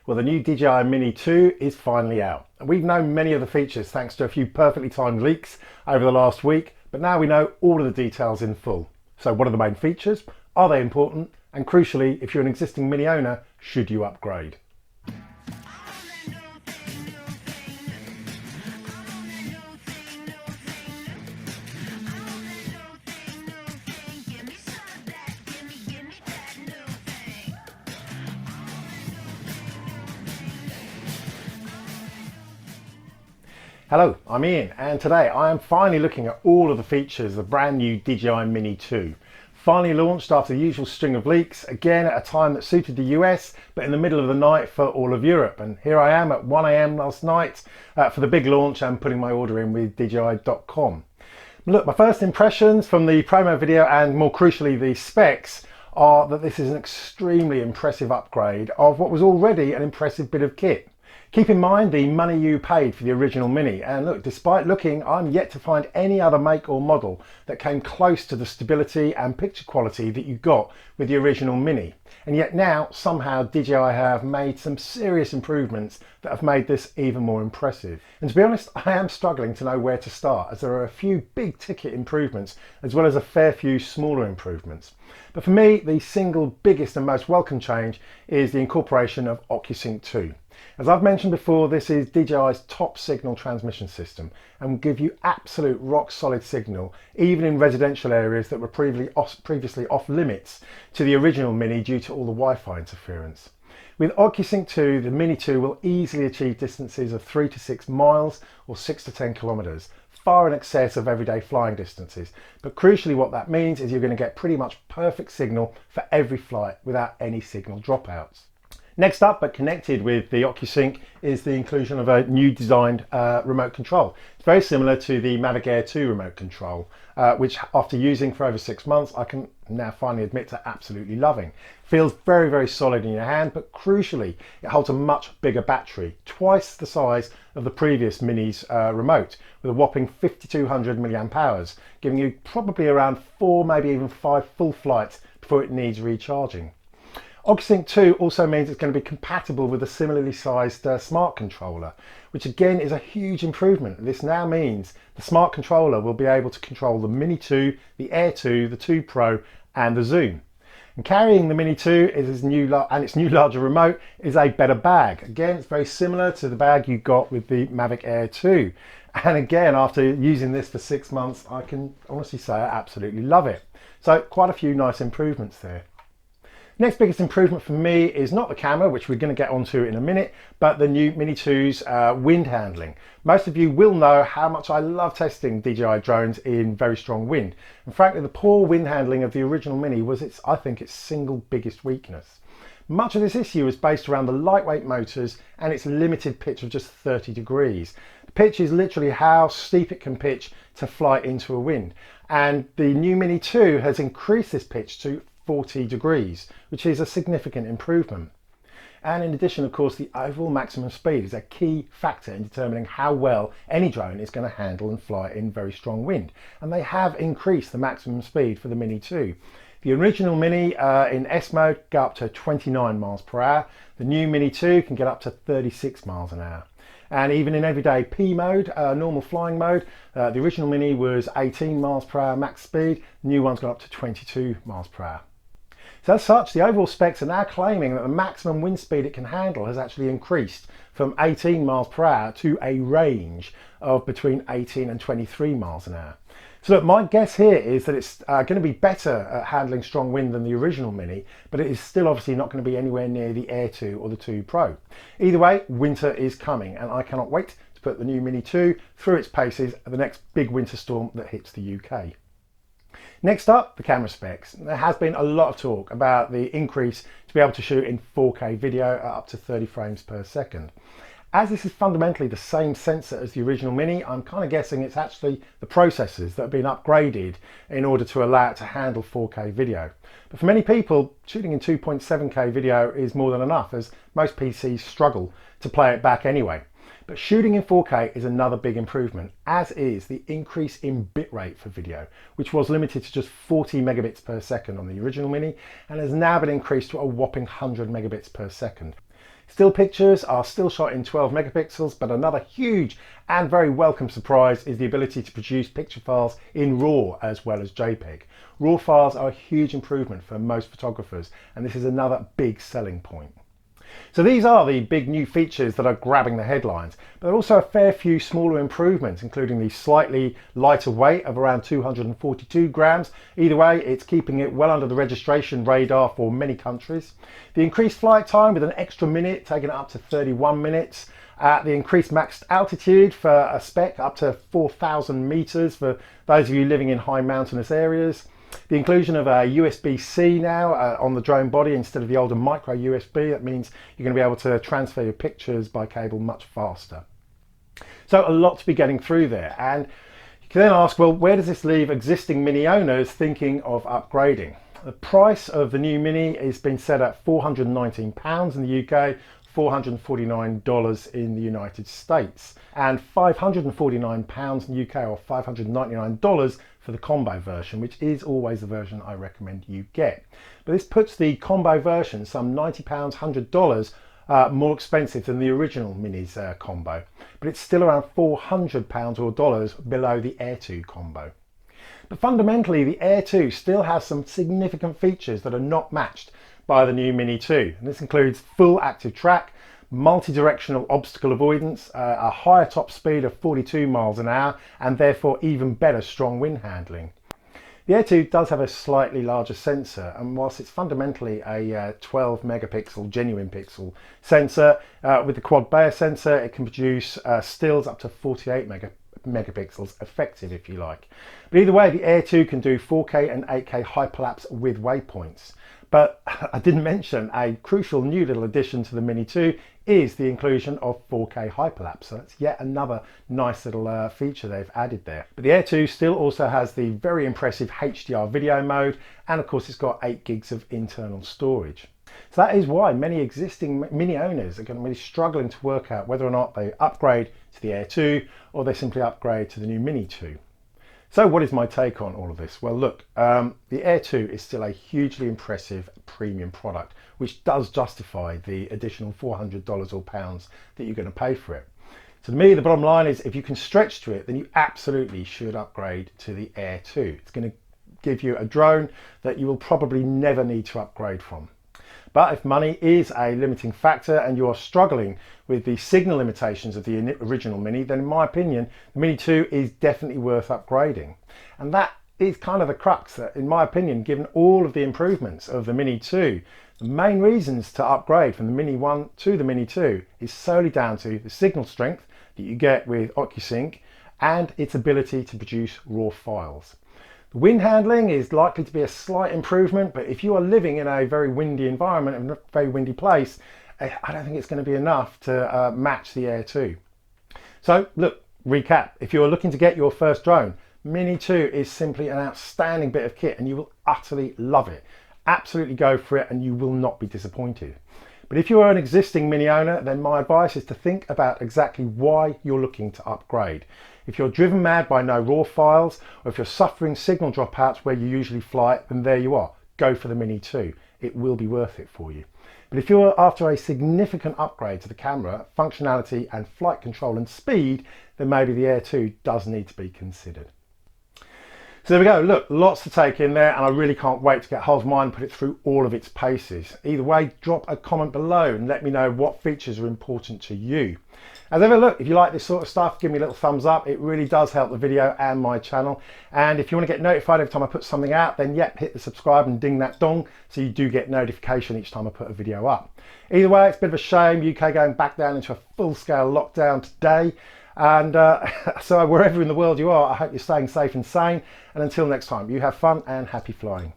Well, the new DJI Mini 2 is finally out. And we've known many of the features thanks to a few perfectly timed leaks over the last week, but now we know all of the details in full. So what are the main features? Are they important? And crucially, if you're an existing Mini owner, should you upgrade? Hello, I'm Ian, and today I am finally looking at all of the features of the brand new DJI Mini 2. Finally launched after the usual string of leaks, again at a time that suited the US, but in the middle of the night for all of Europe. And here I am at 1 AM last night for the big launch and putting my order in with DJI.com. Look, my first impressions from the promo video and more crucially the specs are that this is an extremely impressive upgrade of what was already an impressive bit of kit. Keep in mind the money you paid for the original Mini, and look, despite looking, I'm yet to find any other make or model that came close to the stability and picture quality that you got with the original Mini. And yet now, somehow DJI have made some serious improvements that have made this even more impressive. And to be honest, I am struggling to know where to start, as there are a few big ticket improvements as well as a fair few smaller improvements. But for me, the single biggest and most welcome change is the incorporation of OcuSync 2. As I've mentioned before, this is DJI's top signal transmission system and will give you absolute rock solid signal even in residential areas that were previously off limits to the original Mini due to all the Wi-Fi interference. With OcuSync 2, the Mini 2 will easily achieve distances of 3 to 6 miles or 6 to 10 kilometers, far in excess of everyday flying distances. But crucially what that means is you're going to get pretty much perfect signal for every flight without any signal dropouts. Next up, but connected with the OcuSync, is the inclusion of a new designed remote control. It's very similar to the Mavic Air 2 remote control, which after using for over 6 months, I can now finally admit to absolutely loving. Feels very, very solid in your hand, but crucially, it holds a much bigger battery, twice the size of the previous Mini's remote, with a whopping 5200 milliamp hours, giving you probably around 4, maybe even 5 full flights before it needs recharging. OcuSync 2 also means it's going to be compatible with a similarly sized smart controller, which again is a huge improvement. This now means the smart controller will be able to control the Mini 2, the Air 2, the 2 Pro and the Zoom. And carrying the Mini 2 is its new larger remote is a better bag. Again, it's very similar to the bag you got with the Mavic Air 2. And again, after using this for 6 months, I can honestly say I absolutely love it. So quite a few nice improvements there. Next biggest improvement for me is not the camera, which we're going to get onto in a minute, but the new Mini 2's wind handling. Most of you will know how much I love testing DJI drones in very strong wind. And frankly, the poor wind handling of the original Mini was I think its single biggest weakness. Much of this issue is based around the lightweight motors and its limited pitch of just 30 degrees. The pitch is literally how steep it can pitch to fly into a wind. And the new Mini 2 has increased this pitch to 40 degrees, which is a significant improvement. And in addition, of course, the overall maximum speed is a key factor in determining how well any drone is going to handle and fly in very strong wind. And they have increased the maximum speed for the Mini 2. The original Mini in S mode go up to 29 miles per hour. The new Mini 2 can get up to 36 miles an hour. And even in everyday P mode, normal flying mode, the original Mini was 18 miles per hour max speed. The new one's gone up to 22 miles per hour. So as such, the overall specs are now claiming that the maximum wind speed it can handle has actually increased from 18 miles per hour to a range of between 18 and 23 miles an hour. So look, my guess here is that it's going to be better at handling strong wind than the original Mini, but it is still obviously not going to be anywhere near the Air 2 or the 2 Pro. Either way, winter is coming and I cannot wait to put the new Mini 2 through its paces at the next big winter storm that hits the UK. Next up, the camera specs. There has been a lot of talk about the increase to be able to shoot in 4K video at up to 30 frames per second. As this is fundamentally the same sensor as the original Mini, I'm kind of guessing it's actually the processors that have been upgraded in order to allow it to handle 4K video. But for many people, shooting in 2.7K video is more than enough, as most PCs struggle to play it back anyway. But shooting in 4K is another big improvement, as is the increase in bitrate for video, which was limited to just 40 megabits per second on the original Mini and has now been increased to a whopping 100 megabits per second. Still pictures are still shot in 12 megapixels, but another huge and very welcome surprise is the ability to produce picture files in RAW as well as JPEG. RAW files are a huge improvement for most photographers, and this is another big selling point. So these are the big new features that are grabbing the headlines, but there are also a fair few smaller improvements, including the slightly lighter weight of around 242 grams. Either way, it's keeping it well under the registration radar for many countries. The increased flight time with an extra minute, taking it up to 31 minutes. The increased max altitude for a spec up to 4,000 meters for those of you living in high mountainous areas. The inclusion of a USB-C now on the drone body instead of the older micro USB. That means you're going to be able to transfer your pictures by cable much faster. So a lot to be getting through there. And you can then ask, well, where does this leave existing Mini owners thinking of upgrading? The price of the new Mini is being set at £419 in the UK, $449 in the United States, and £549 in the UK, or $599 for the combo version, which is always the version I recommend you get. But this puts the combo version some £90, $100 more expensive than the original Mini's combo, but it's still around £400 or dollars below the Air 2 combo. But fundamentally, the Air 2 still has some significant features that are not matched by the new Mini 2. And this includes full active track, multi-directional obstacle avoidance, a higher top speed of 42 miles an hour, and therefore even better strong wind handling. The Air 2 does have a slightly larger sensor, and whilst it's fundamentally a 12 megapixel genuine pixel sensor, with the quad Bayer sensor it can produce stills up to 48 megapixels effective, if you like. But either way, the Air 2 can do 4K and 8K hyperlapse with waypoints. But I didn't mention a crucial new little addition to the Mini 2 is the inclusion of 4K hyperlapse. So that's yet another nice little feature they've added there. But the Air 2 still also has the very impressive HDR video mode, and of course it's got 8 gigs of internal storage. So that is why many existing Mini owners are going to be struggling to work out whether or not they upgrade to the Air 2 or they simply upgrade to the new Mini 2. So what is my take on all of this? Well, look, the Air 2 is still a hugely impressive premium product, which does justify the additional $400 or pounds that you're going to pay for it. So to me, the bottom line is if you can stretch to it, then you absolutely should upgrade to the Air 2. It's going to give you a drone that you will probably never need to upgrade from. But if money is a limiting factor and you are struggling with the signal limitations of the original Mini, then in my opinion, the Mini 2 is definitely worth upgrading. And that is kind of the crux that, in my opinion, given all of the improvements of the Mini 2, the main reasons to upgrade from the Mini 1 to the Mini 2 is solely down to the signal strength that you get with OcuSync and its ability to produce RAW files. The wind handling is likely to be a slight improvement, but if you are living in a very windy environment, in a very windy place, I don't think it's going to be enough to match the Air 2. So look, recap, if you're looking to get your first drone, Mini 2 is simply an outstanding bit of kit and you will utterly love it. Absolutely go for it and you will not be disappointed. But if you are an existing Mini owner, then my advice is to think about exactly why you're looking to upgrade. If you're driven mad by no RAW files, or if you're suffering signal dropouts where you usually fly, then there you are. Go for the Mini 2. It will be worth it for you. But if you're after a significant upgrade to the camera, functionality and flight control and speed, then maybe the Air 2 does need to be considered. So there we go, look, lots to take in there and I really can't wait to get hold of mine and put it through all of its paces. Either way, drop a comment below and let me know what features are important to you. As ever, look, if you like this sort of stuff, give me a little thumbs up. It really does help the video and my channel. And if you want to get notified every time I put something out, then yep, hit the subscribe and ding that dong so you do get notification each time I put a video up. Either way, it's a bit of a shame, UK going back down into a full-scale lockdown today. And so wherever in the world you are, I hope you're staying safe and sane. And until next time, you have fun and happy flying.